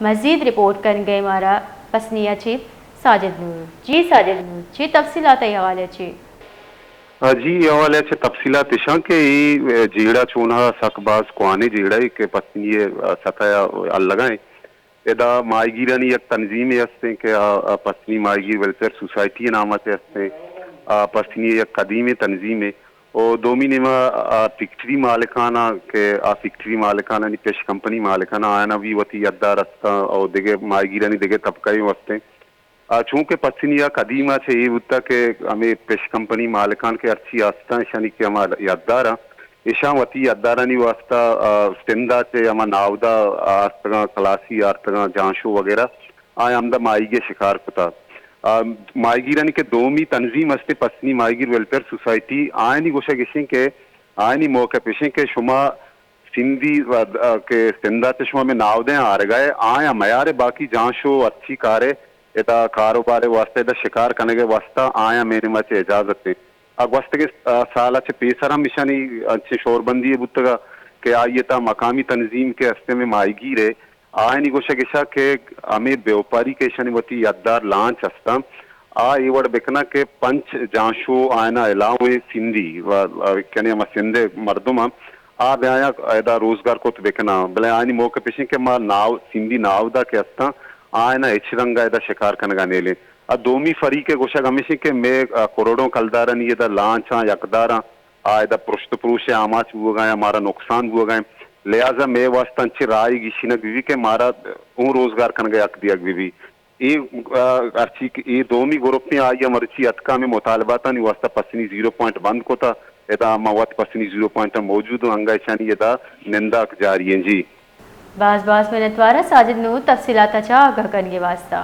मजीद report करेंगे हमारा पसनिया chief Sajid नूर। जी साजिद नूर जी तफसीलात हवाले ची जी हवाले से तफसीलात इशा के जीड़ा चूना सकबाज कुआने जीड़ा के पत्नी सतह अलगाए एदा माईगीरानी एक तंजीम हस्ते के पत्नी माईगीर वेलफेयर सोसाइटी नाम से हस्ते पत्नी एक कदीम तंजीम है और दोमी निमा फिक्ट्री मालिकाना के फिक्ट्री मालिकाना नी पेश कंपनी मालिकाना आना भी वती अद्दा रस्ता और दिगे माईगीरानी दिगे तबका वस्ते चूंकि पत्निया कदीमा से ये बुता के हमें पेश कंपनी मालिकान के अर्ची आस्ता ईशानी के हमारा याददारा ईशा वती याददारानी वास्ता स्टेंदा से हमा नावदा आस्तगा खलासी आस्तगा जांशो वगैरह आया हमदा माईगे शिकार कुता माईगीरानी के दोमी तंजीम हस्ते पत्नी माईगीर वेलफेयर सोसाइटी आयनी गोशा गिशिं के आयनी मौके पेशें के शुमा सिंधी के स्टेंदा से शुमा में नावदे आ गए आया मयारे बाकी जांशो अच्छी कारे इता कारोबार वास्ते इता शिकार करने के वास्ता आया मेरे मचे इजाजत है वस्ते के साल अच्छे पेसरा मिशानी अच्छे शोरबंदी है बुतगा के आइए ता मकामी तंजीम के हस्ते में माईगी रे आय निगोशा किशा के हमें व्यापारी के शनिवती याददार लांच हस्ता ये वड़ बेकना के पंच जांशो आयना इलावे सिंधी कहने हम सिंधे मर्दुमा ब्याया ऐदा रोजगार को तो बेकना भले आनी मौके पेशे के मां नाव सिंधी नावदा के हस्ता आयना इचरंगा ऐदा शिकार कनगा नेले दोमी फरीके गोशा हमेशा के मैं करोड़ों कलदारन ये दा लांचा यकदारा ऐदा पृष्ठ पुरुष आमाच हुआ गए हमारा नुकसान हुआ गए लिहाजा मैं वास्ता अच्छी राय गिशिनक भी के मारा रोजगार कनगा यक दिया भी ये अर्ची ये दोमी ग्रुप में आई मर्ची अतका में मुतालबाता नहीं वास्ता पसनी 0 पॉइंट बंद को था एदा मवत पसनी 0 पॉइंट मौजूद अंगा शानी एदा निंदा जारी है जी बास बास में नतवारा साजिद नूर तफसीलात आगाह करने वास्ता।